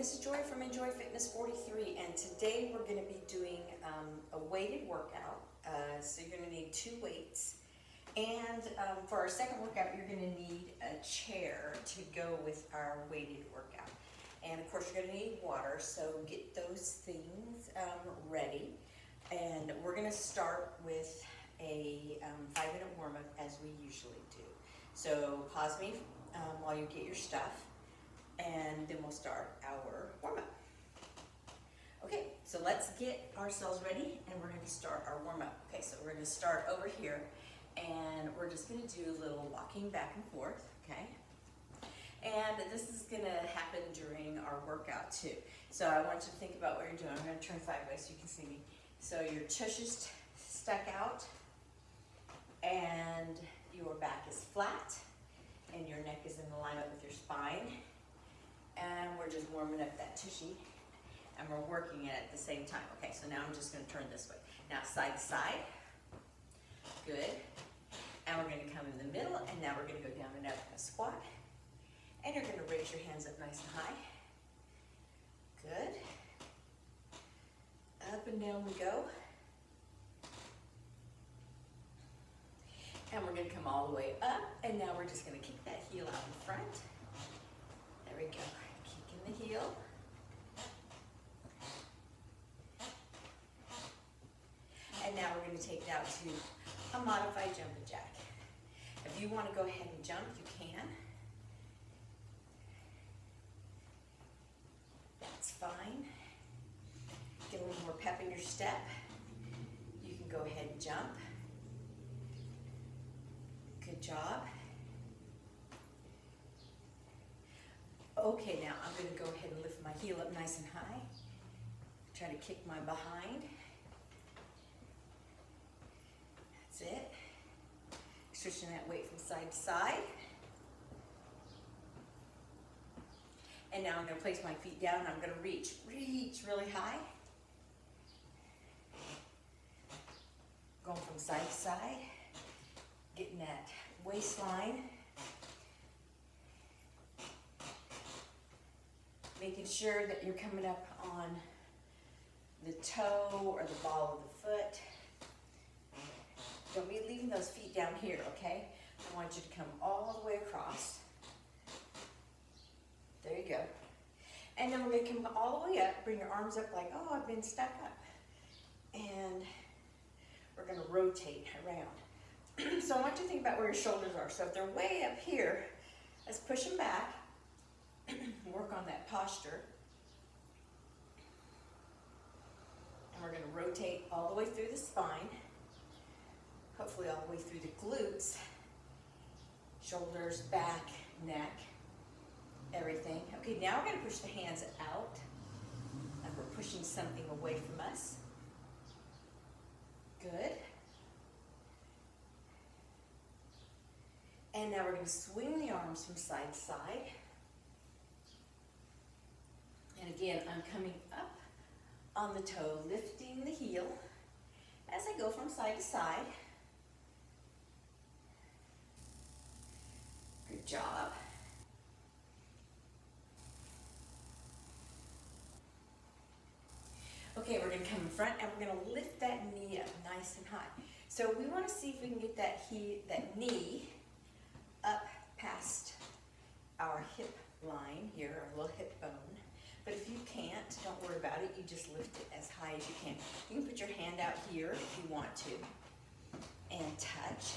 this is Joy from Enjoy Fitness 43, and today we're going to be doing a weighted workout. So you're going to need 2 weights, and for our second workout you're going to need a chair to go with our weighted workout. And of course you're going to need water, so get those things ready. And we're going to start with a 5-minute warm-up as we usually do. So pause me while you get your stuff, and then we'll start our warm-up. Okay, so let's get ourselves ready and we're going to start our warm-up. Okay, so we're going to start over here and we're just going to do a little walking back and forth, okay? And this is going to happen during our workout too. So I want you to think about what you're doing. I'm going to turn sideways so you can see me. So your tush is stuck out and your back is flat and your neck is in alignment with your spine. And we're just warming up that tushy and we're working it at the same time. Okay, so now I'm just going to turn this way. Now side to side. Good. And we're going to come in the middle, and now we're going to go down and up in a squat. And you're going to raise your hands up nice and high. Good. Up and down we go. And we're going to come all the way up, and now we're just going to kick that heel out in front. There we go. Kicking the heel. And now we're going to take it out to a modified jumping jack. If you want to go ahead and jump, you can. That's fine. Get a little more pep in your step. You can go ahead and jump. Good job. Okay, now I'm going to go ahead and lift my heel up nice and high. Try to kick my behind. That's it. Switching that weight from side to side. And now I'm going to place my feet down and I'm going to reach really high. Going from side to side. Getting that waistline. Making sure that you're coming up on the toe or the ball of the foot. Don't be leaving those feet down here, okay? I want you to come all the way across. There you go. And then we're going to come all the way up, bring your arms up like, oh, I've been stuck up. And we're going to rotate around. So I want you to think about where your shoulders are. So if they're way up here, let's push them back. Work on that posture. And we're going to rotate all the way through the spine. Hopefully all the way through the glutes, shoulders, back, neck, everything. Okay, now we're going to push the hands out, and we're pushing something away from us. Good. And now we're going to swing the arms from side to side. And again, I'm coming up on the toe, lifting the heel as I go from side to side. Good job. Okay, we're going to come in front and we're going to lift that knee up nice and high. So we want to see if we can get that knee up past our hip line here, our little hip bone. But if you can't, don't worry about it. You just lift it as high as you can. You can put your hand out here if you want to and touch.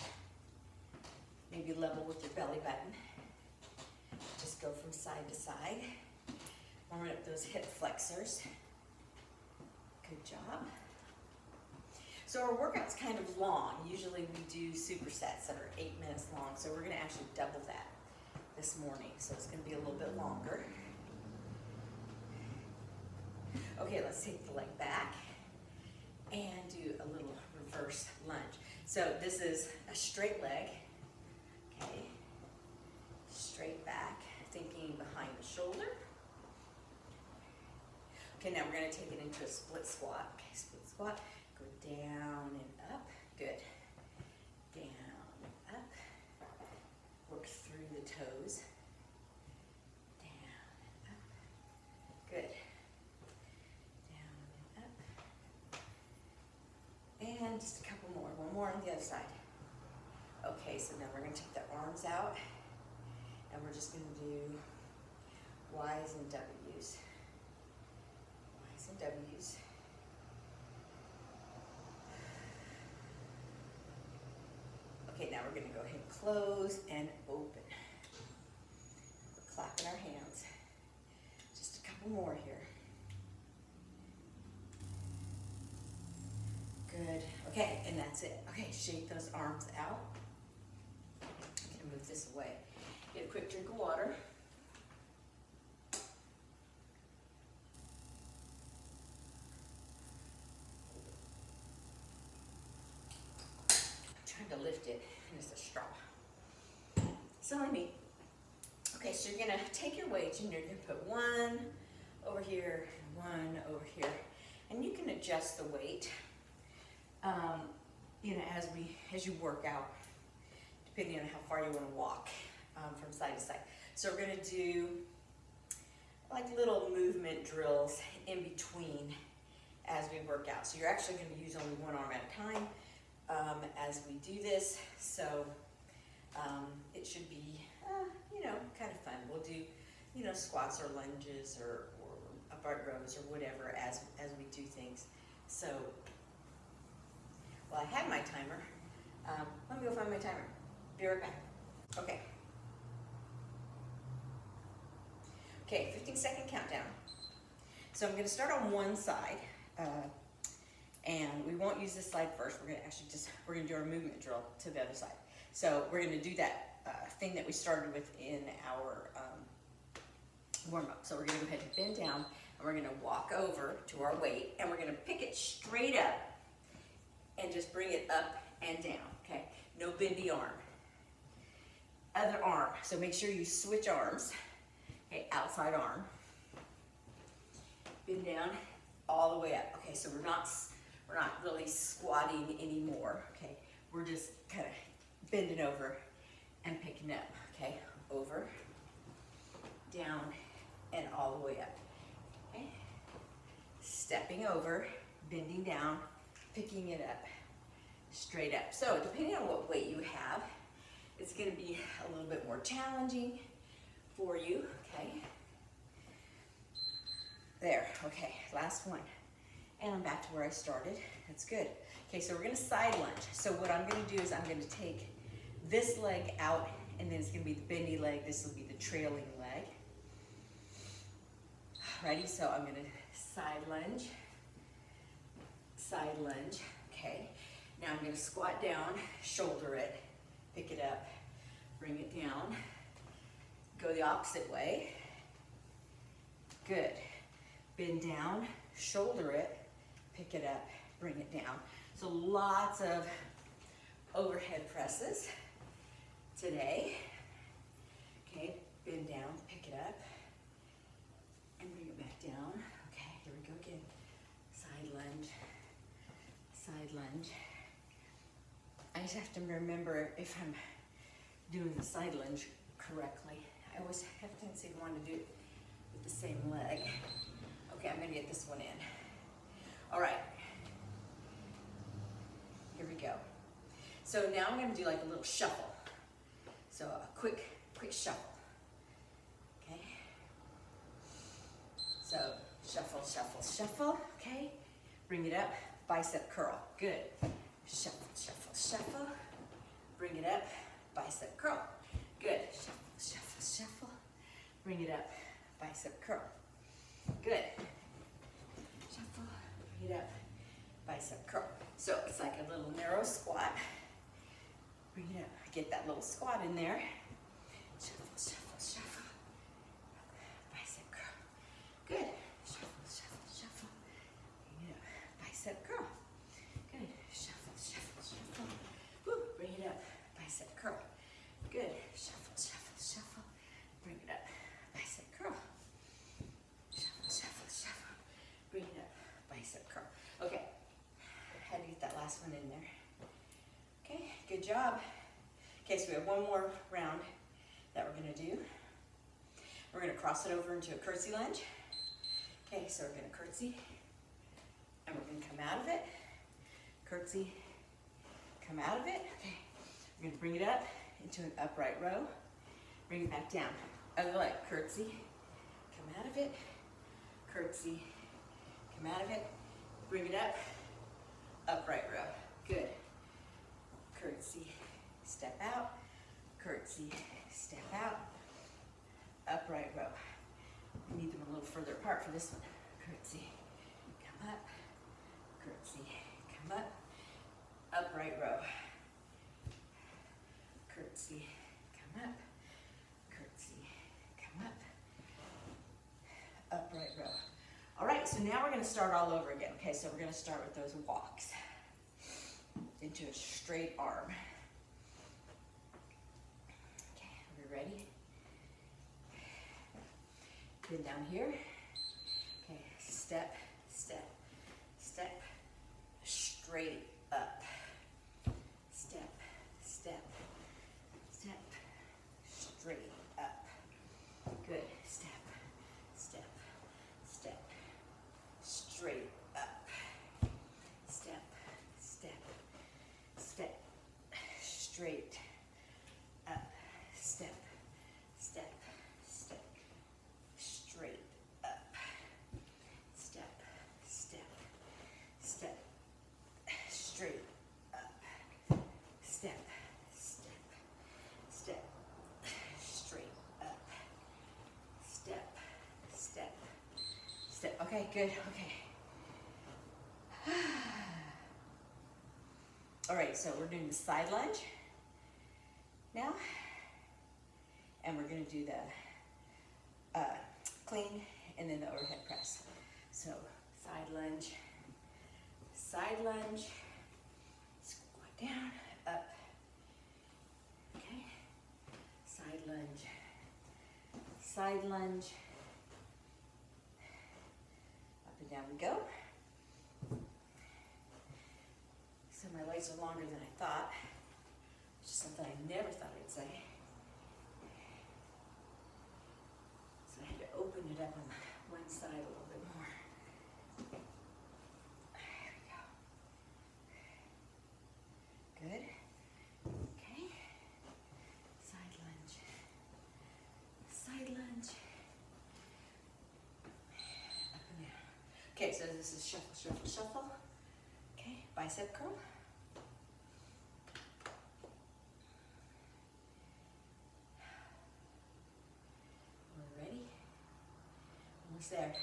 Maybe level with your belly button. Just go from side to side. Warming up those hip flexors. Good job. So our workout's kind of long. Usually we do supersets that are 8 minutes long. So we're going to actually double that this morning. So it's going to be a little bit longer. Okay, let's take the leg back and do a little reverse lunge. So this is a straight leg. Okay, straight back, thinking behind the shoulder. Okay, now we're going to take it into a split squat. Okay, split squat, go down and up. Good. Down and up. Work through the toes. Down and up. Good. And just a couple more, one more on the other side. Okay, so now we're gonna take the arms out and we're just gonna do Y's and W's. Y's and W's. Okay, now we're gonna go ahead and close and open. We're clapping our hands. Just a couple more here. Good. Okay, and that's it. Okay, shake those arms out. I'm gonna move this away. Get a quick drink of water. I'm trying to lift it, and it's a straw. Silly me. Okay, so you're gonna take your weights and you're gonna put one over here, one over here, and you can adjust the weight. You know, as you work out, depending on how far you want to walk from side to side. So we're going to do like little movement drills in between as we work out. So you're actually going to use only one arm at a time as we do this. So it should be, you know, kind of fun. We'll do, you know, squats or lunges or upright rows or whatever as we do things. So. Well, I have my timer. Let me go find my timer. Be right back. Okay. Okay, 15-second countdown. So I'm going to start on one side, and we won't use this side first. We're going to actually we're going to do our movement drill to the other side. So we're going to do that thing that we started with in our warm-up. So we're going to go ahead and bend down, and we're going to walk over to our weight, and we're going to pick it straight up. And just bring it up and down, okay? No bendy arm. Other arm, so make sure you switch arms. Okay, outside arm. Bend down all the way up. Okay, so we're not really squatting anymore, okay? We're just kind of bending over and picking up, okay? Over, down, and all the way up, okay? Stepping over, bending down, picking it up, straight up. So depending on what weight you have, it's going to be a little bit more challenging for you, okay? There, okay, last one. And I'm back to where I started. That's good. Okay, so we're going to side lunge. So what I'm going to do is I'm going to take this leg out, and then it's going to be the bendy leg. This will be the trailing leg. Ready? So I'm going to side lunge. Side lunge, okay. Now I'm going to squat down, shoulder it, pick it up, bring it down, go the opposite way. Good. Bend down, shoulder it, pick it up, bring it down. So lots of overhead presses today. Okay, bend down, pick it up, and bring it back down. Okay, here we go again. Side lunge. Side lunge. I just have to remember if I'm doing the side lunge correctly. I always have a tendency to want to do it with the same leg. Okay, I'm going to get this one in. All right. Here we go. So now I'm going to do like a little shuffle. So a quick shuffle. Okay. So shuffle, shuffle, shuffle. Okay. Bring it up. Bicep curl. Good. Shuffle, shuffle, shuffle. Bring it up. Bicep curl. Good. Shuffle, shuffle, shuffle. Bring it up. Bicep curl. Good. Shuffle. Bring it up. Bicep curl. So it's like a little narrow squat. Bring it up. Get that little squat in there. Shuffle, shuffle, shuffle. Bicep curl. Good. Shuffle, shuffle, shuffle. Bring it up. Bicep curl. Good. Shuffle, shuffle, shuffle. Woo. Bring it up. Bicep curl. Good. Shuffle, shuffle, shuffle. Bring it up. Bicep curl. Shuffle, shuffle, shuffle. Bring it up. Bicep curl. Okay. Had to get that last one in there. Okay, good job. Okay, so we have one more round that we're going to do. We're going to cross it over into a curtsy lunge. Okay, so we're going to curtsy, and we're going to come out of it, curtsy, come out of it. Okay, we're gonna bring it up into an upright row. Bring it back down. Other leg, curtsy, come out of it, curtsy, come out of it, bring it up, upright row. Good. Curtsy, step out, curtsy, step out, upright row. I need them a little further apart for this one. Curtsy, come up, curtsy, come up, upright row. Curtsy, come up, curtsy, come up, upright row. All right, so now we're gonna start all over again. Okay, so we're gonna start with those walks into a straight arm. Okay, are we ready? Then down here. Okay, step, step, step, straight up. Step, step, step, straight up. Good. Step, step, step, straight up. Step, step, step, straight up. Step, step, step, straight up. Step, step, step, straight up. Step, step, step, straight up. Step, step, step. Okay, good. Okay. All right, so we're doing the side lunge now, and we're going to do the clean and then the overhead press. So side lunge, squat down, up. Okay, side lunge, up and down we go. So my legs are longer than I thought, which is something I never thought I'd say. So I had to open it up on one side a little bit more. There we go. Good. Okay. Side lunge. Up and down. Okay, so this is shuffle, shuffle, shuffle. Okay, bicep curl. We're ready. Almost there.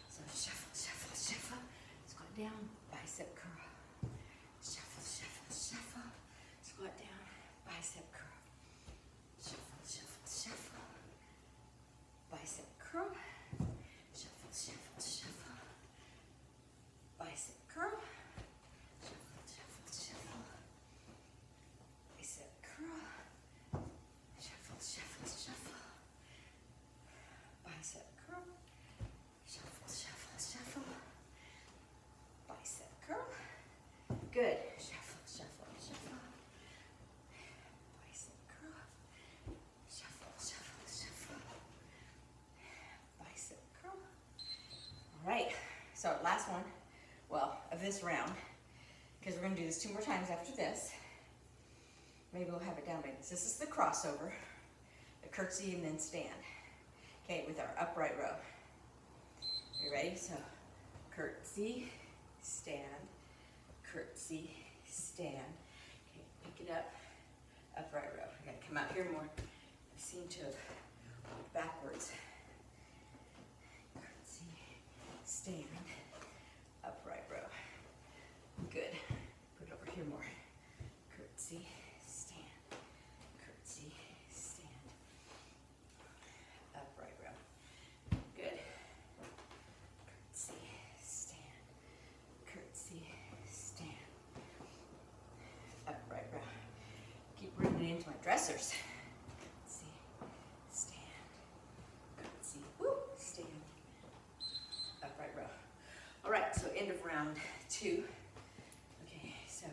So shuffle, shuffle, shuffle. Squat down, bicep curl. Shuffle, shuffle, shuffle. Squat down, bicep curl. Shuffle, shuffle, shuffle. Bicep curl. Shuffle, shuffle, shuffle. Bicep curl. Shuffle, shuffle, shuffle. Bicep curl. Shuffle, shuffle, shuffle. Bicep curl. Shuffle, shuffle, shuffle. Bicep curl. Good. Shuffle, shuffle, shuffle. Bicep curl. Shuffle, shuffle, shuffle. Bicep curl. All right. So last one, well, of this round, because we're going to do this 2 more times after this. Maybe we'll have it down like this. This is the crossover, the curtsy and then stand. Okay, with our upright row. You ready? So curtsy, stand, curtsy, stand. Okay, pick it up, upright row. I gotta come out here more. I seem to have walked backwards. Curtsy, stand, upright row. Good. Put it over here more. Curtsy, stand, curtsy, stand, upright row. Good. Curtsy, stand, curtsy, stand, upright row. Keep bringing it into my dressers. Curtsy, stand, curtsy, woo, stand, upright row. All right, so end of round 2. Okay, so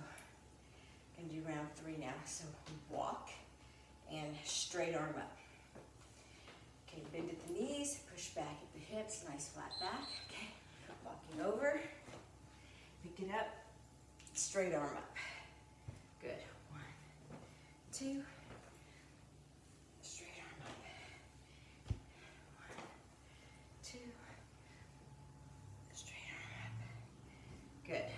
gonna do round 3 now. So walk and straight arm up. Okay, bend at the knees, push back at the hips, nice flat back. Okay, walking over, pick it up, straight arm up. Good. two. Straight arm up. 1, 2. Straight arm up. Good.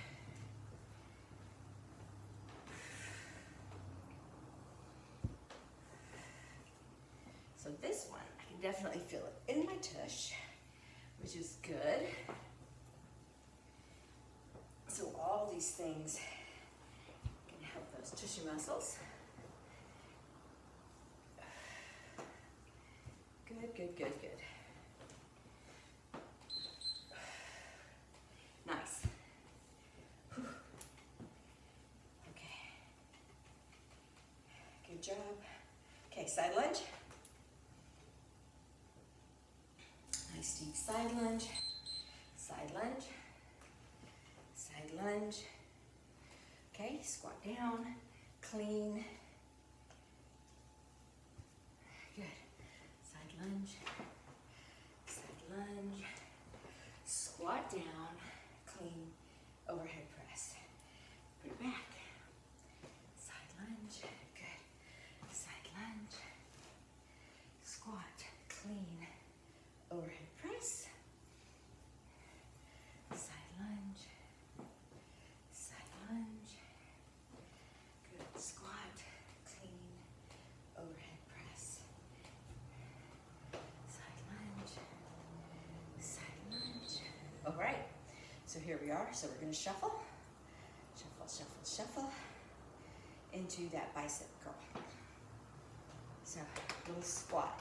So this one, I can definitely feel it in my tush, which is good. So all these things can help those tushy muscles. Good, good, good, good. Nice. Whew. Okay. Good job. Okay, side lunge. Nice deep side lunge. Side lunge. Side lunge. Okay, squat down, clean. Good. Side lunge. Side lunge. Squat down, clean, overhead press. Put it back. Side lunge. Good. Side lunge. Squat, clean, overhead press. Side lunge. Side lunge. Good. Squat, clean, overhead press. Side lunge. Side lunge. All right. So here we are. So we're going to shuffle. Shuffle, shuffle, shuffle into that bicep curl. So little squat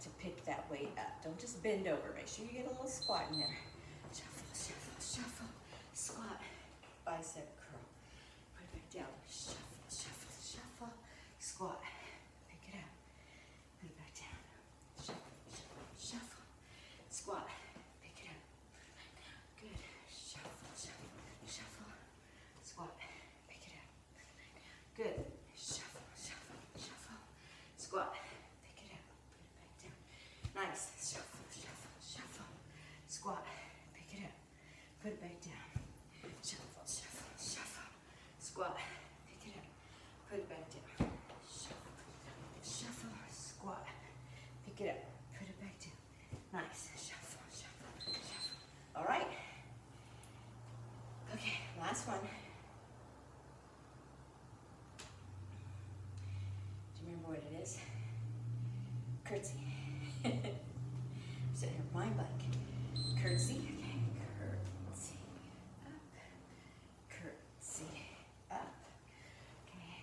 to pick that weight up. Don't just bend over. Make sure you get a little squat in there. Shuffle, shuffle, shuffle, squat, bicep curl. Put it back down. Shuffle, shuffle, shuffle, squat. Pick it up. Put it back down. Shuffle, shuffle, shuffle, squat. Pick it up. Good. Shuffle, shuffle, shuffle, squat. Pick it up. Good. Shuffle, shuffle, shuffle, squat. Pick it up. Put it back down. Nice. Shuffle, shuffle, shuffle, squat. Pick it up. Put it back down. Shuffle, shuffle, shuffle, squat. Pick it up. Put it back down. Shuffle, shuffle, squat. Pick it up. Put it back down. Nice. Shuffle, shuffle, shuffle. All right. Okay, last one. Do you remember what it is? Curtsy. Sit here, my bike. Curtsy. Okay, curtsy up. Curtsy up. Okay,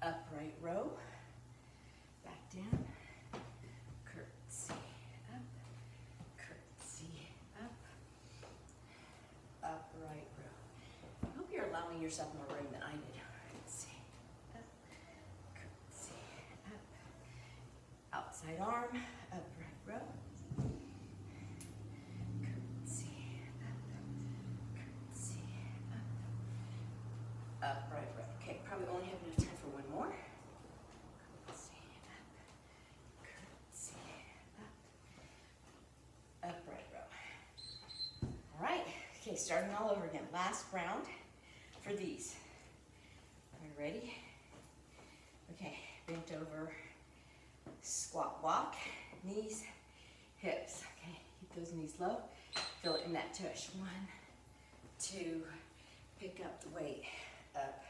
upright row. Back down. Curtsy up. Curtsy up. Upright row. I hope you're allowing yourself more room than I did. Curtsy up. Curtsy up. Outside arm. Upright row. Curtsy up. Curtsy up. Upright row. Okay, probably only have enough time for one more. Curtsy up. Curtsy up. Upright row. All right. Okay, starting all over again. Last round for these. Are you ready? Okay, bent over, squat walk, knees, hips. Okay, keep those knees low. Feel it in that tush. 1, 2, pick up the weight, up,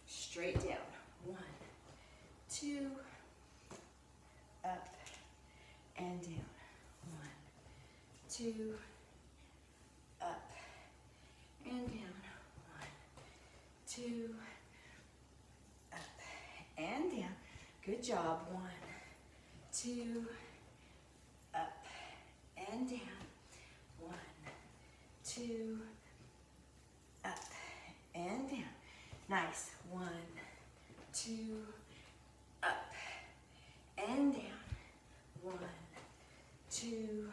straight down. 1, 2, up and down. 1, 2, up and down. 1, 2, up and down. Good job. 1, 2, up and down. 1, 2, up and down. Nice. 1, 2, up and down. 1, 2,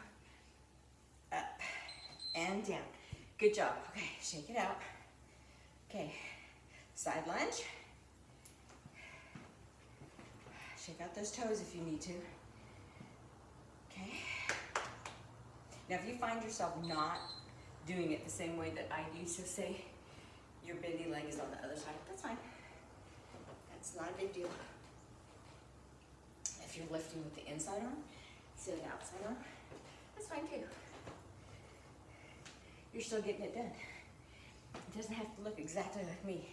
up and down. Good job. Okay, shake it out. Okay, side lunge. Shake out those toes if you need to. Okay. Now if you find yourself not doing it the same way that I do, so say your bendy leg is on the other side, that's fine. That's not a big deal. If you're lifting with the inside arm, instead of the outside arm, that's fine too. You're still getting it done. It doesn't have to look exactly like me,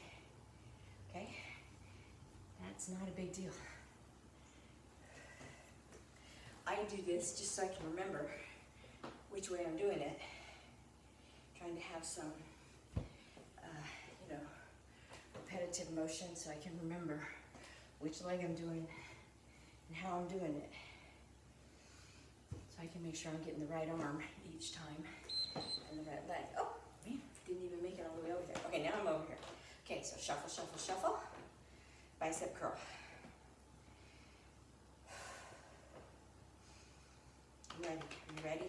okay? That's not a big deal. I do this just so I can remember which way I'm doing it. Trying to have some, repetitive motion so I can remember which leg I'm doing and how I'm doing it. So I can make sure I'm getting the right arm each time and the right leg. Oh, man, didn't even make it all the way over there. Okay, now I'm over here. Okay, so shuffle, shuffle, shuffle. Bicep curl. You ready? You ready?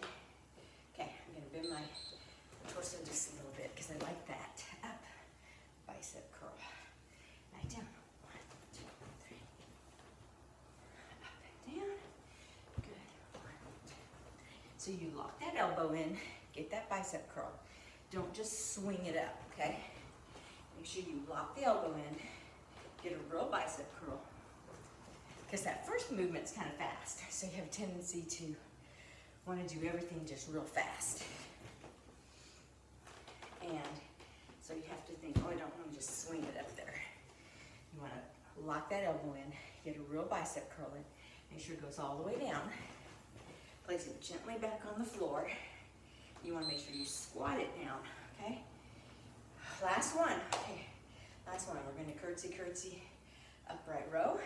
Okay, I'm gonna bend my torso just a little bit because I like that. Up, bicep curl. Lie down. 1, 2, 3. Up and down. Good. 1, 2, 3. So you lock that elbow in, get that bicep curl. Don't just swing it up, okay? Make sure you lock the elbow in, get a real bicep curl. Because that first movement's kind of fast, so you have a tendency to want to do everything just real fast. And so you have to think, oh, I don't want to just swing it up there. You want to lock that elbow in, get a real bicep curl in, make sure it goes all the way down. Place it gently back on the floor. You want to make sure you squat it down, okay? Last one, okay. Last one, we're going to curtsy, curtsy, upright row.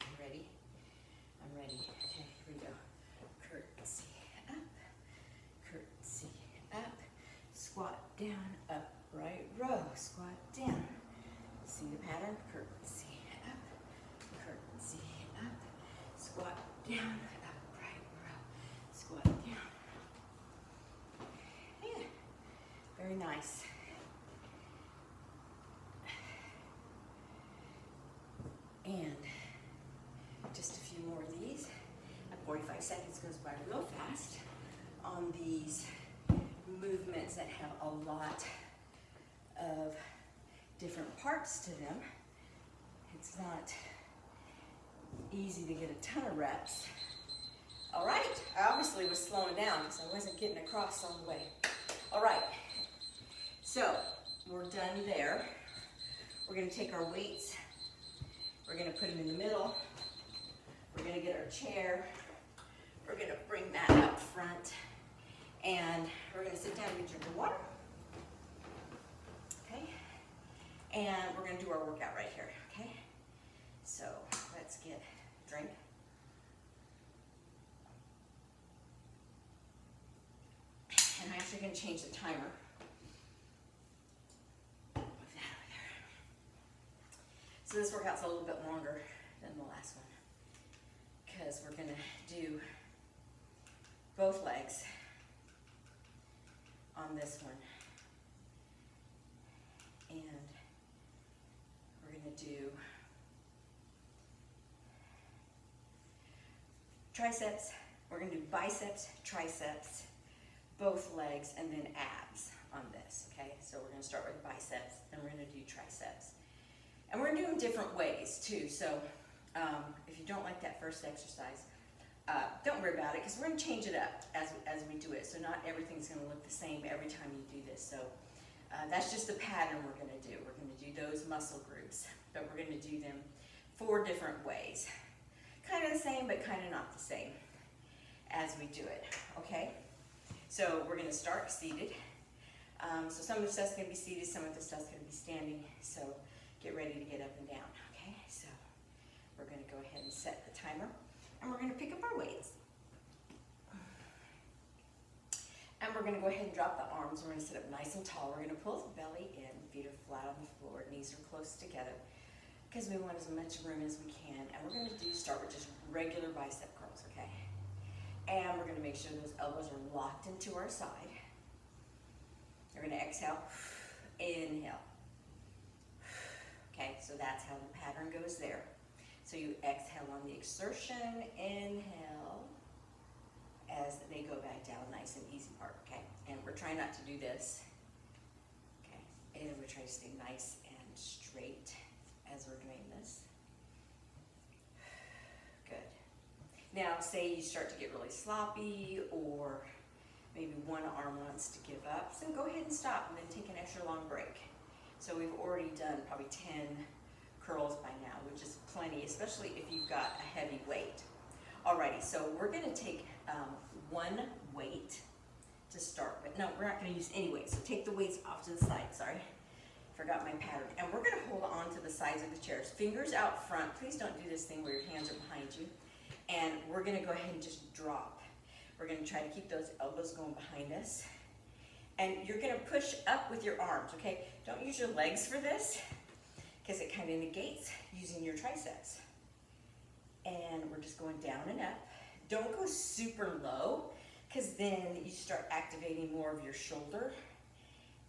You ready? I'm ready. Okay, here we go. Curtsy up, curtsy up, squat down, upright row, squat down. See the pattern? Curtsy up, curtsy up, squat down, upright row, squat down. Yeah, very nice. And just a few more of these. 45 seconds goes by real fast on these movements that have a lot of different parts to them. It's not easy to get a ton of reps. All right, I obviously was slowing down because I wasn't getting across all the way. All right, so we're done there. We're gonna take our weights, we're gonna put them in the middle, we're gonna get our chair, we're gonna bring that up front, and we're gonna sit down and get your water. Okay, and we're gonna do our workout right here, okay? So let's get a drink. And I'm actually gonna change the timer. Move that over there. So this workout's a little bit longer than the last one because we're gonna do both legs on this one. And we're gonna do triceps, we're gonna do biceps, triceps, both legs, and then abs on this, okay? So we're gonna start with biceps, then we're gonna do triceps. And we're gonna do them different ways too, so if you don't like that first exercise, don't worry about it, because we're gonna change it up as we do it, so not everything's gonna look the same every time you do this. So that's just the pattern we're gonna do. We're gonna do those muscle groups, but we're gonna do them 4 different ways. Kind of the same, but kind of not the same as we do it, okay? So we're gonna start seated. So some of the stuff's gonna be seated, some of the stuff's gonna be standing, so get ready to get up and down, okay? So we're gonna go ahead and set the timer, and we're gonna pick up our weights. And we're gonna go ahead and drop the arms. We're gonna sit up nice and tall. We're gonna pull the belly in, feet are flat on the floor, knees are close together, because we want as much room as we can. And we're gonna start with just regular bicep curls, okay? And we're gonna make sure those elbows are locked into our side. We're gonna exhale, inhale. Okay, so that's how the pattern goes there. So you exhale on the exertion, inhale, as they go back down, nice and easy part, okay? And we're trying not to do this, okay? And we're trying to stay nice and straight. straight as we're doing this. Good. Now, say you start to get really sloppy, or maybe one arm wants to give up, so go ahead and stop and then take an extra long break. So we've already done probably 10 curls by now, which is plenty, especially if you've got a heavy weight. Alrighty, so we're gonna take one weight to start with. No, we're not gonna use any weights, so take the weights off to the side, sorry. Forgot my pattern. And we're gonna hold on to the sides of the chairs. Fingers out front. Please don't do this thing where your hands are behind you. And we're gonna go ahead and just drop. We're gonna try to keep those elbows going behind us. And you're gonna push up with your arms, okay? Don't use your legs for this, because it kind of negates using your triceps. And we're just going down and up. Don't go super low, because then you start activating more of your shoulder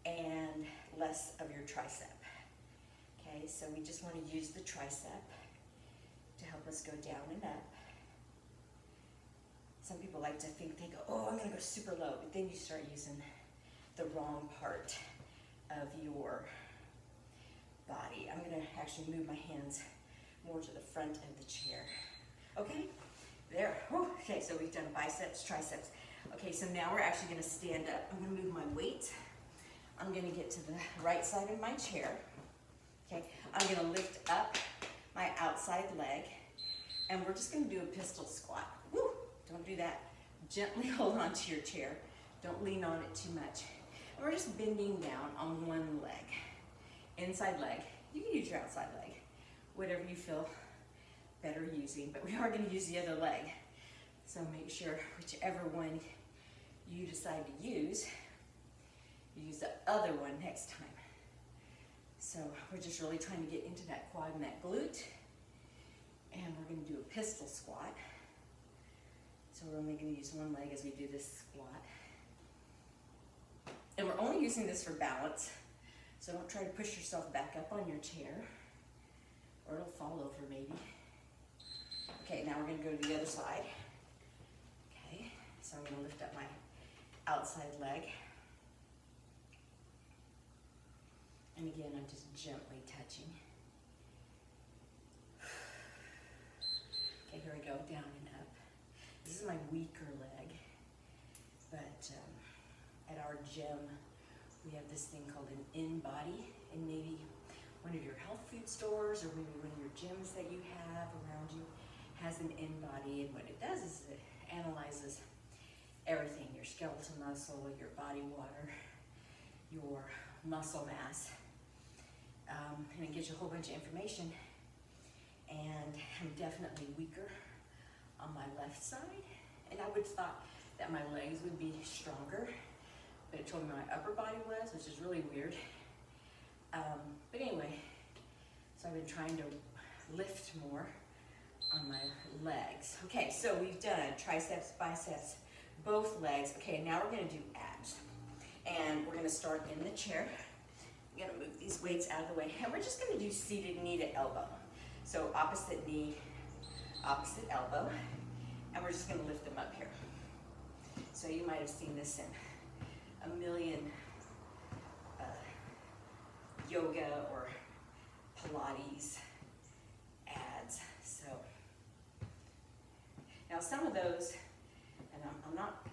and less of your tricep. Okay, so we just want to use the tricep to help us go down and up. Some people like to think, they go, oh, I'm gonna go super low, but then you start using the wrong part of your body. I'm gonna actually move my hands more to the front of the chair. Okay, there. Whew. Okay, so we've done biceps, triceps. Okay, so now we're actually gonna stand up. I'm gonna move my weight. I'm gonna get to the right side of my chair. Okay, I'm gonna lift up my outside leg, and we're just gonna do a pistol squat. Woo! Don't do that. Gently hold on to your chair. Don't lean on it too much. And we're just bending down on one leg. Inside leg. You can use your outside leg, whatever you feel better using, but we are gonna use the other leg. So make sure whichever one you decide to use the other one next time. So we're just really trying to get into that quad and that glute. And we're gonna do a pistol squat. So we're only gonna use one leg as we do this squat. And we're only using this for balance. So don't try to push yourself back up on your chair, or it'll fall over maybe. Okay, now we're gonna go to the other side. Okay, so I'm gonna lift up my outside leg. And again, I'm just gently touching. Okay, here we go, down and up. This is my weaker leg, but at our gym, we have this thing called an in-body, and maybe one of your health food stores or maybe one of your gyms that you have around you has an in-body, and what it does is it analyzes everything, your skeletal muscle, your body water, your muscle mass. And it gives you a whole bunch of information. And I'm definitely weaker on my left side. And I would have thought that my legs would be stronger, but it told me my upper body was, which is really weird. But anyway, so I've been trying to lift more on my legs. Okay, so we've done triceps, biceps, both legs. Okay, now we're gonna do abs. And we're gonna start in the chair. I'm gonna move these weights out of the way, and we're just gonna do seated knee to elbow. So opposite knee, opposite elbow, and we're just gonna lift them up here. So you might have seen this in a million yoga or Pilates ads. So now some of those, and I'm not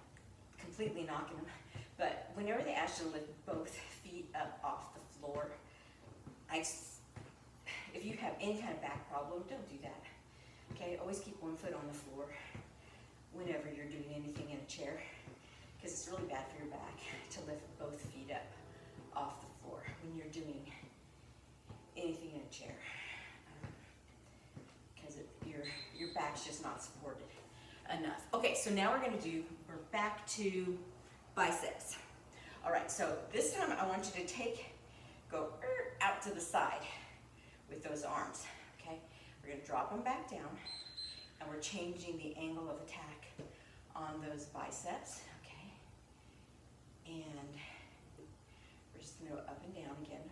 completely knocking them, but whenever they ask you to lift both feet up off the floor, if you have any kind of back problem, don't do that. Okay, always keep one foot on the floor whenever you're doing anything in a chair, because it's really bad for your back to lift both feet up off the floor when you're doing anything in a chair, because your back's just not supported enough. Okay, so now we're back to biceps. All right, so this time I want you to go out to the side with those arms, okay? We're gonna drop them back down, and we're changing the angle of attack on those biceps, okay? And we're just gonna go up and down again.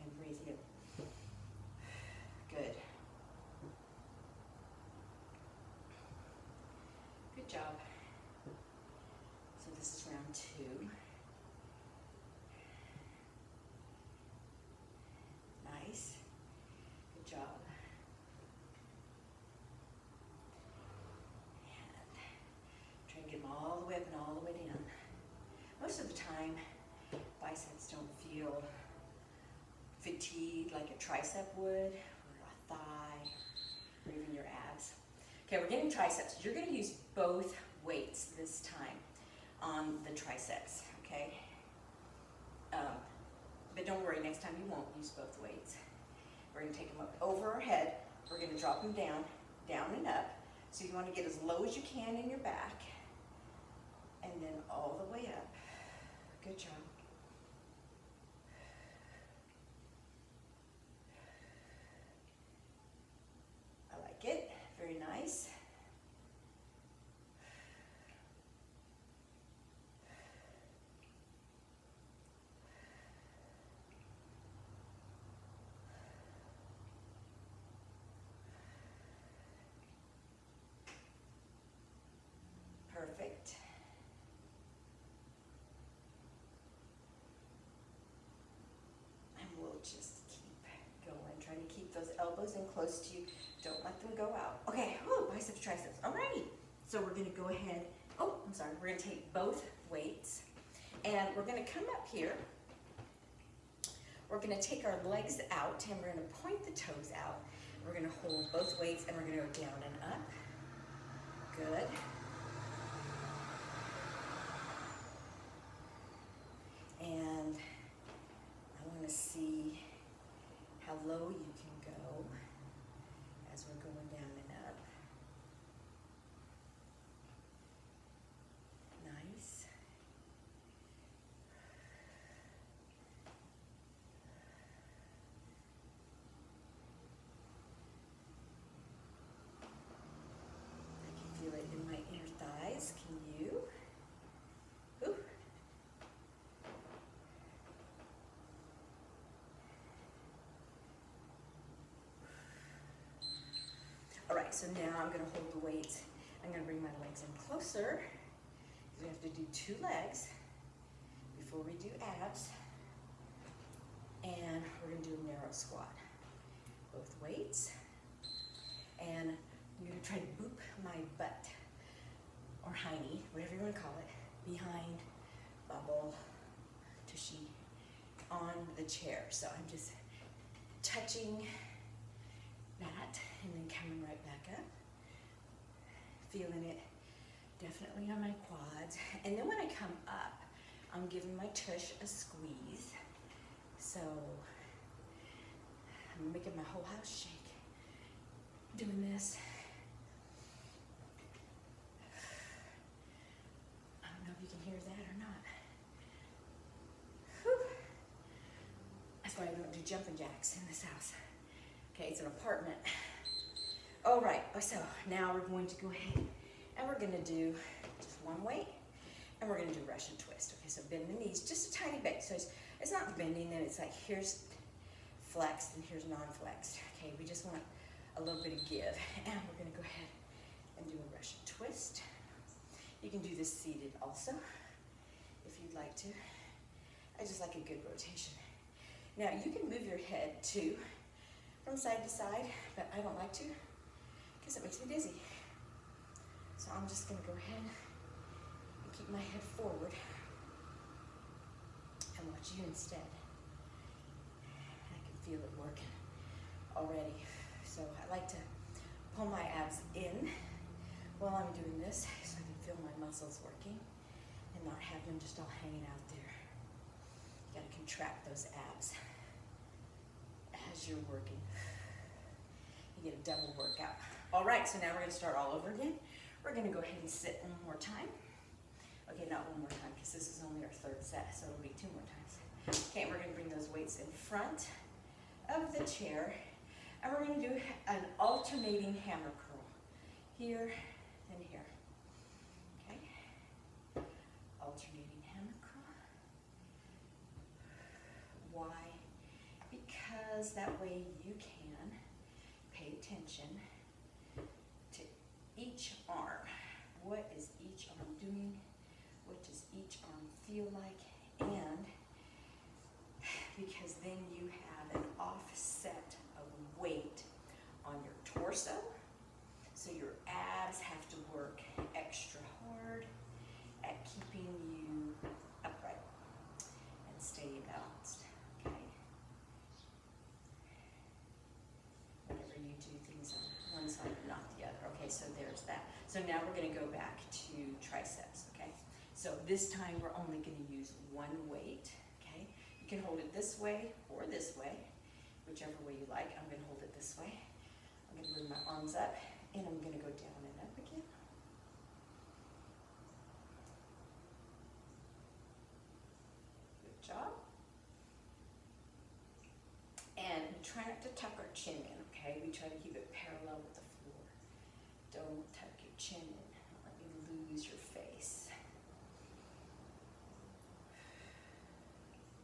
And breathe in. Good. Good job. So this is round 2. biceps don't feel fatigued like a tricep would, or a thigh, or even your abs. Okay, we're getting triceps. You're going to use both weights this time on the triceps, okay? But don't worry, next time you won't use both weights. We're going to take them up over our head. We're going to drop them down, down and up. So you want to get as low as you can in your back, and then all the way up. Good job. I like it. Very nice. Perfect. And we'll just keep going. Try to keep those elbows in close to you. Don't let them go out. Okay, whoo, biceps, triceps. Alrighty. So we're going to go ahead. Oh, I'm sorry. We're going to take both weights, and we're going to come up here. We're going to take our legs out, and we're going to point the toes out. We're going to hold both weights, and we're going to go down and up. Good. And I want to see how low you can go as we're going down and up. Nice. I can feel it in my inner thighs. Can you? Ooh. All right, so now I'm going to hold the weights. I'm going to bring my legs in closer. We have to do 2 legs before we do abs. And we're going to do a narrow squat. Both weights. And I'm going to try to boop my butt, or hiney, whatever you want to call it, behind, bubble, tushy, on the chair. So I'm just touching that and then coming right back up. Feeling it definitely on my quads. And then when I come up, I'm giving my tush a squeeze. So I'm making my whole house shake doing this. I don't know if you can hear that or not. Whew. That's why I don't do jumping jacks in this house. Okay, it's an apartment. All right, so now we're going to go ahead and we're going to do just one weight, and we're going to do Russian twist. Okay, so bend the knees just a tiny bit. So it's not bending, then it's like here's flexed and here's non-flexed. Okay, we just want a little bit of give, and we're going to go ahead and do a Russian twist. You can do this seated also if you'd like to. I just like a good rotation. Now you can move your head too from side to side, but I don't like to because it makes me dizzy. So I'm just going to go ahead and keep my head forward and watch you instead. I can feel it working already. So I like to pull my abs in while I'm doing this so I can feel my muscles working and not have them just all hanging out there. You got to contract those abs as you're working. You get a double workout. All right, so now we're going to start all over again. We're going to go ahead and sit one more time. Okay, not one more time because this is only our 3rd set, so it'll be 2 more times. Okay, we're going to bring those weights in front of the chair, and we're going to do an alternating hammer curl. Here and here. Okay, alternating hammer curl. Why? Because that way you can pay attention to each arm. What is each arm doing? What does each arm feel like? And because then you have an offset of weight on your torso, so your abs have to work extra hard at keeping you upright and stay balanced, okay? Whenever you do things on one side and not the other. Okay, so there's that. So now we're gonna go back to triceps, okay? So this time we're only gonna use one weight, okay? You can hold it this way or this way, whichever way you like. I'm gonna hold it this way. I'm gonna bring my arms up and I'm gonna go down and up again. Good job. And we try not to tuck our chin in, okay? We try to keep it parallel with the floor. Don't tuck your chin in. Let me lose your face.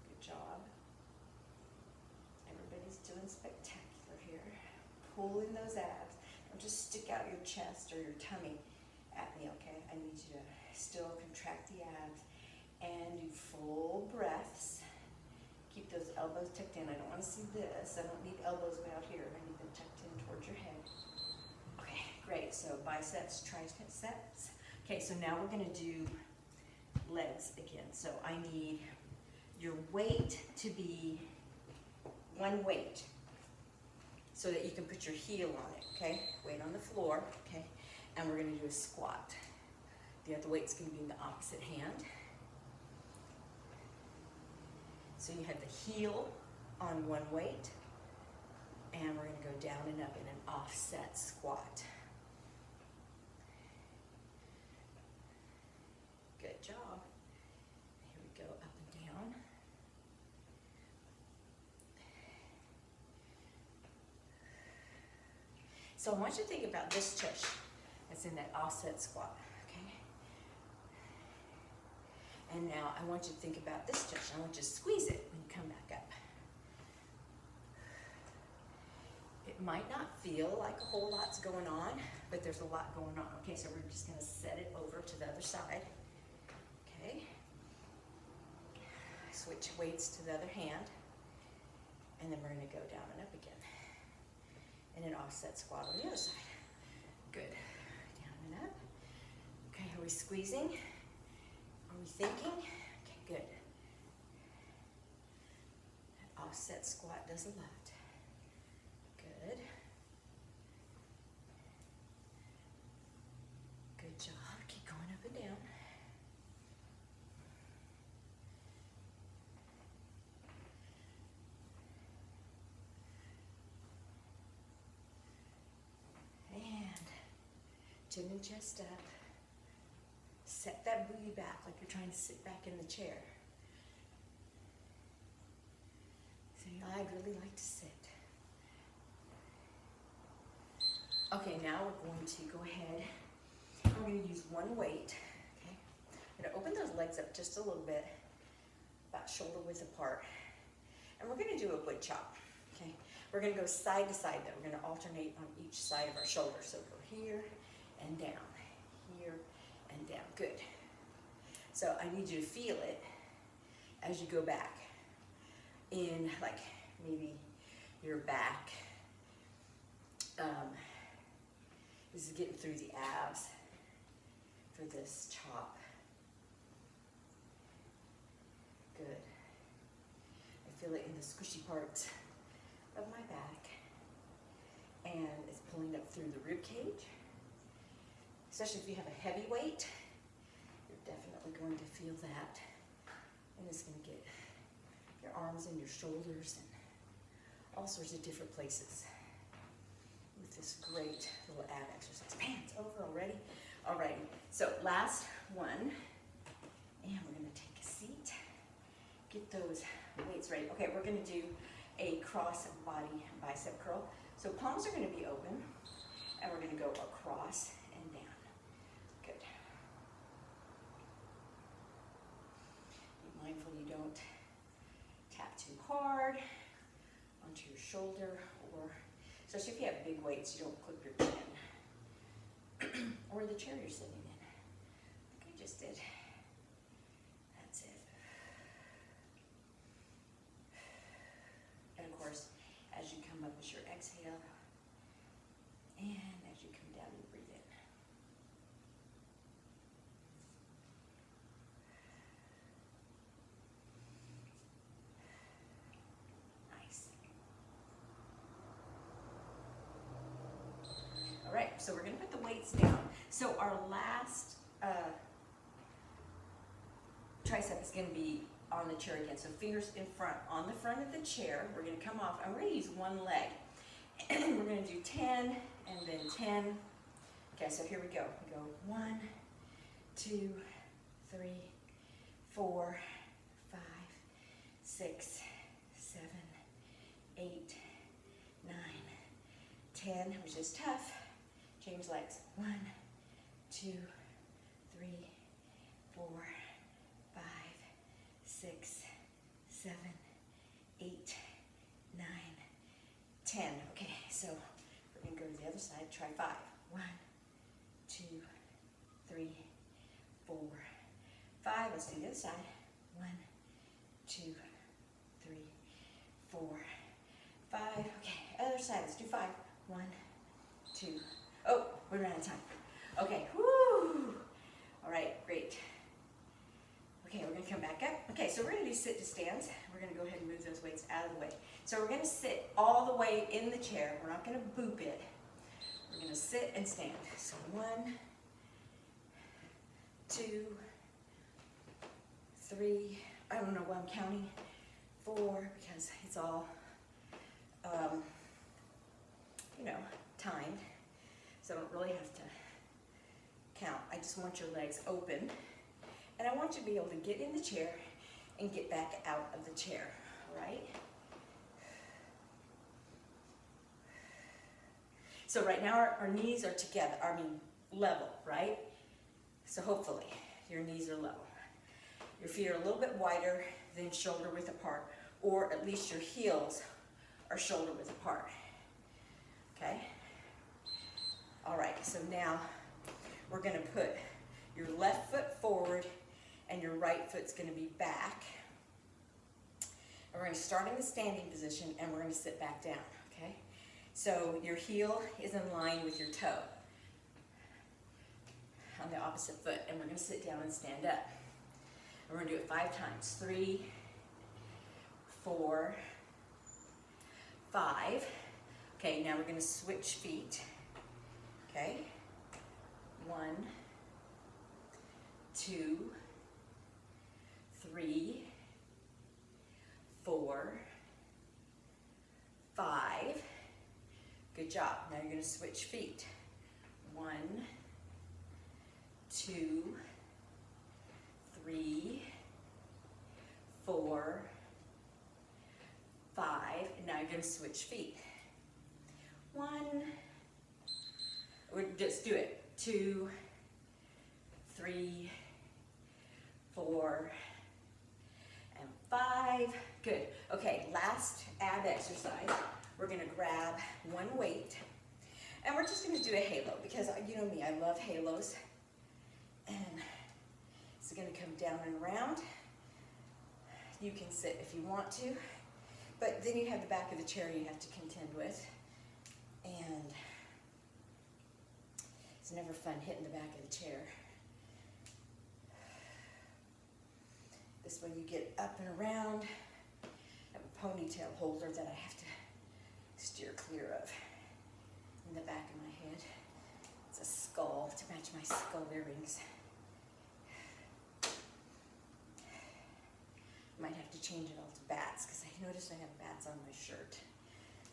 Good job. Everybody's doing spectacular here. Pull in those abs. Don't just stick out your chest or your tummy at me, okay? I need you to still contract the abs and do full breaths. Keep those elbows tucked in. I don't want to see this. I don't need elbows way out here. I need them tucked in towards your head. Okay, great. So biceps, triceps. Okay, so now we're going to do legs again. So I need your weight to be one weight so that you can put your heel on it, okay? Weight on the floor, okay? And we're going to do a squat. The other weight's going to be in the opposite hand. So you have the heel on one weight, and we're going to go down and up in an offset squat. Good job. Here we go, up and down. So I want you to think about this tush that's in that offset squat, okay? And now I want you to think about this tush. I want you to squeeze it when you come back up. It might not feel like a whole lot's going on, but there's a lot going on. Okay, so we're just gonna set it over to the other side. Okay. Switch weights to the other hand. And then we're gonna go down and up again. And an offset squat on the other side. Good. Down and up. Okay, are we squeezing? Are we thinking? Okay, good. That offset squat does a lot. Good. Good job. Keep going up and down. Chin and chest up. Set that booty back like you're trying to sit back in the chair. Saying, I'd really like to sit. Okay, now we're going to go ahead. We're going to use one weight. Okay, I'm going to open those legs up just a little bit, about shoulder width apart. And we're going to do a wood chop. Okay, we're going to go side to side though. We're going to alternate on each side of our shoulder. So go here and down, here and down. Good. So I need you to feel it as you go back in, like maybe your back. This is getting through the abs for this chop. Good. I feel it in the squishy parts of my back, and it's pulling up through the rib cage. Especially if you have a heavy weight, you're definitely going to feel that. And it's going to get your arms and your shoulders and all sorts of different places with this great little ab exercise. Man, it's over already. Alrighty, so last one. And we're going to take a seat. Get those weights ready. Okay, we're going to do a cross body bicep curl. So palms are going to be open, and we're going to go across and down. Good. Be mindful you don't tap too hard onto your shoulder, or especially if you have big weights, you don't clip your chin or the chair you're sitting in. Like I just did. That's it. And of course, as you come up is your exhale, and as you come down, you breathe in. weights down. So our last tricep is gonna be on the chair again. So fingers in front, on the front of the chair. We're gonna come off, and we're gonna use one leg. And we're gonna do 10 and then 10. Okay, so here we go. We go 1, 2, 3, 4, 5, 6, 7, 8, 9, 10, which is tough. Change legs. 1, 2, 3, 4, 5, 6, 7, 8, 9, 10. Okay, so we're gonna go to the other side. Try 5. 1, 2, 3, 4, 5. Let's do the other side. 1, 2, 3, 4, 5. Okay, other side. Let's do 5. 1, 2. Oh, we ran out of time. Okay, whoo! All right, great. Okay, we're gonna come back up. Okay, so we're gonna do sit to stands. We're gonna go ahead and move those weights out of the way. So we're gonna sit all the way in the chair. We're not gonna boop it. We're gonna sit and stand. So 1, 2, 3, I don't know why I'm counting, 4, because it's all, you know, timed. So I don't really have to count. I just want your legs open. And I want you to be able to get in the chair and get back out of the chair, right? So right now our knees are together, level, right? So hopefully your knees are level. Your feet are a little bit wider than shoulder width apart, or at least your heels are shoulder width apart, okay? All right, so now we're gonna put your left foot forward and your right foot's gonna be back. And we're gonna start in the standing position and we're gonna sit back down, okay? So your heel is in line with your toe on the opposite foot, and we're gonna sit down and stand up. And we're gonna do it 5 times. 3, 4, 5. Okay, now we're gonna switch feet. Okay, 1, 2, 3, 4, 5. Good job. Now you're going to switch feet. 1, 2, 3, 4, 5. And now you're going to switch feet. 1. We'll just do it. 2, 3, 4, and 5. Good. Okay, last ab exercise. We're going to grab one weight, and we're just going to do a halo, because you know me, I love halos. And it's going to come down and around. You can sit if you want to, but then you have the back of the chair you have to contend with. And it's never fun hitting the back of the chair. This way you get up and around. I have a ponytail holder that I have to steer clear of in the back of my head. It's a skull to match my skull earrings. Might have to change it all to bats, because I noticed I have bats on my shirt. So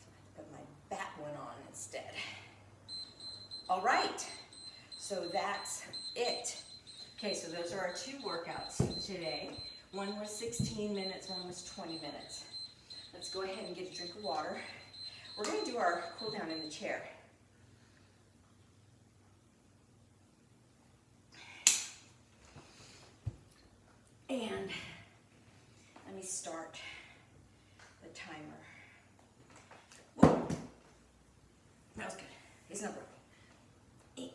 I have to put my bat one on instead. All right, so that's it. Okay, so those are our 2 workouts today. One was 16 minutes, one was 20 minutes. Let's go ahead and get a drink of water. We're going to do our cool down in the chair. And let me start the timer. Whoa. That was good. It's not broken.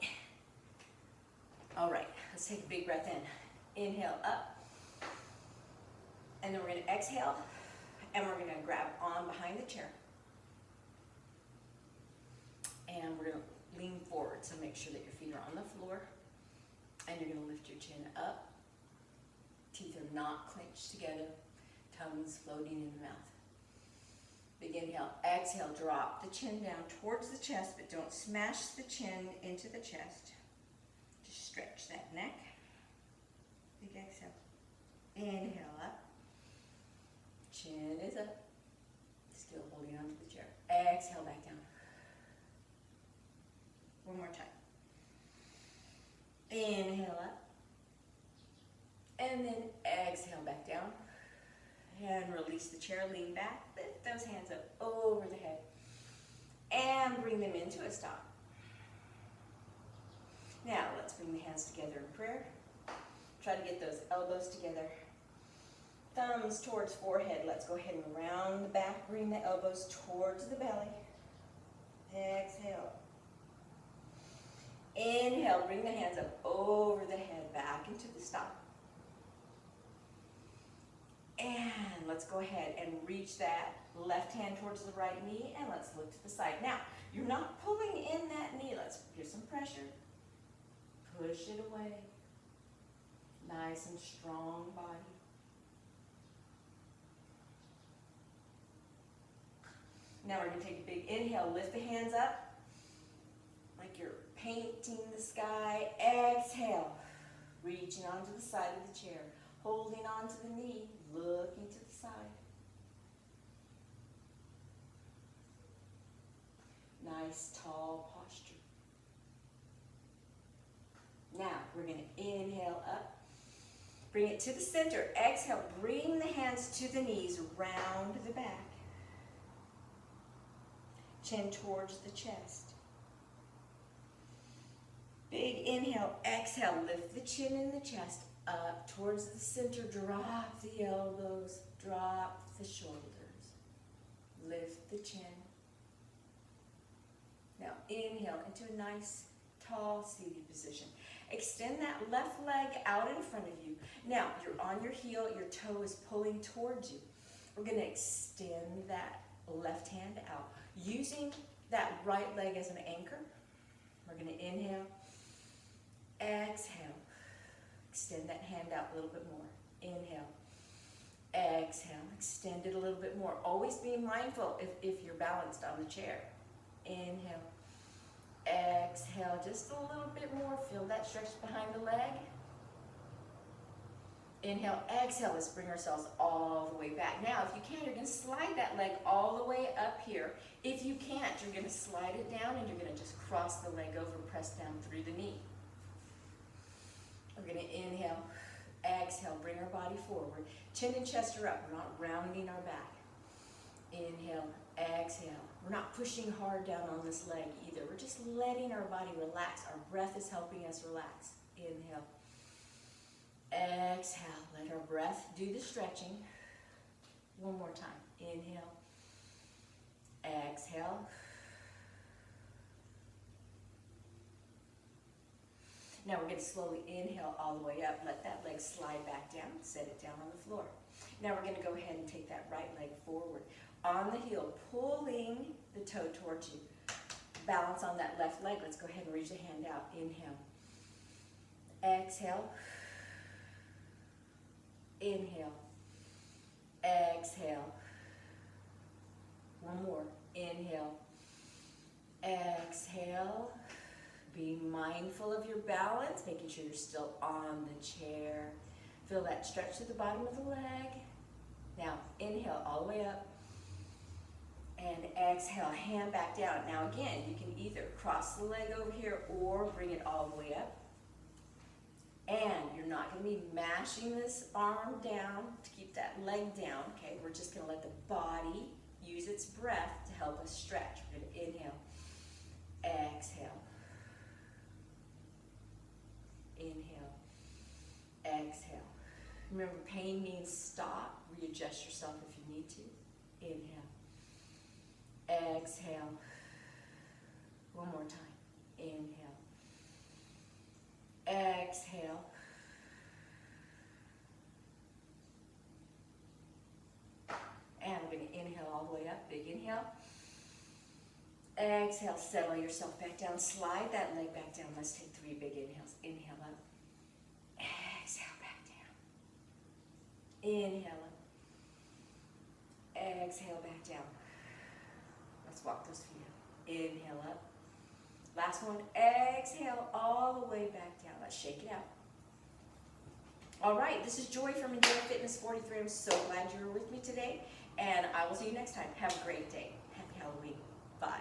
All right, let's take a big breath in. Inhale up. And then we're going to exhale, and we're going to grab on behind the chair. And we're going to lean forward, so make sure that your feet are on the floor. And you're going to lift your chin up. Teeth are not clenched together. Tongue's floating in the mouth. Big inhale. Exhale, drop the chin down towards the chest, but don't smash the chin into the chest. Just stretch that neck. Big exhale. Inhale up. Chin is up. Still holding onto the chair. Exhale back down. One more time. Inhale up. And then exhale back down. And release the chair, lean back. Lift those hands up over the head. And bring them into a stop. Now let's bring the hands together in prayer. Try to get those elbows together. Thumbs towards forehead. Let's go ahead and round the back. Bring the elbows towards the belly. Exhale. Inhale. Bring the hands up over the head. Back into the stop. And let's go ahead and reach that left hand towards the right knee. And let's look to the side. Now, you're not pulling in that knee. Let's give some pressure. Push it away. Nice and strong body. Now we're going to take a big inhale. Lift the hands up like you're painting the sky. Exhale. Reaching onto the side of the chair. Holding onto the knee. Looking to the side. Nice tall posture. Now we're going to inhale up. Bring it to the center. Exhale. Bring the hands to the knees. Round the back. Chin towards the chest. Big inhale. Exhale. Lift the chin in the chest. Up towards the center. Drop the elbows. Drop the shoulders. Lift the chin. Now inhale into a nice tall seated position. Extend that left leg out in front of you. Now you're on your heel. Your toe is pulling towards you. We're going to extend that left hand out. Using that right leg as an anchor, we're going to inhale, exhale, extend that hand out a little bit more. Inhale, exhale, extend it a little bit more. Always be mindful if you're balanced on the chair. Inhale, exhale, just a little bit more. Feel that stretch behind the leg. Inhale, exhale. Let's bring ourselves all the way back. Now, if you can, you're going to slide that leg all the way up here. If you can't, you're going to slide it down and you're going to just cross the leg over, press down through the knee. We're going to inhale, exhale, bring our body forward. Chin and chest are up. We're not rounding our back. Inhale, exhale. We're not pushing hard down on this leg either. We're just letting our body relax. Our breath is helping us relax. Inhale. Exhale, let our breath do the stretching. One more time. Inhale. Exhale. Now we're going to slowly inhale all the way up. Let that leg slide back down. Set it down on the floor. Now we're going to go ahead and take that right leg forward. On the heel, pulling the toe towards you. Balance on that left leg. Let's go ahead and reach the hand out. Inhale. Exhale. Inhale. Exhale. One more. Inhale. Exhale. Being mindful of your balance, making sure you're still on the chair. Feel that stretch to the bottom of the leg. Now, inhale all the way up. And exhale, hand back down. Now again, you can either cross the leg over here or bring it all the way up. And you're not going to be mashing this arm down to keep that leg down, okay? We're just going to let the body use its breath to help us stretch. We're going to inhale, exhale, inhale, exhale. Remember, pain means stop. Readjust yourself if you need to. Inhale, exhale. One more time. Inhale. Exhale. And we're going to inhale all the way up. Big inhale. Exhale. Settle yourself back down. Slide that leg back down. Let's take 3 big inhales. Inhale up. Exhale back down. Inhale up. Exhale back down. Let's walk those feet up. Inhale up. Last one, exhale all the way back down. Let's shake it out. All right, this is Joy from Enjoy Fitness 43. I'm so glad you were with me today, and I will see you next time. Have a great day. Happy Halloween. Bye.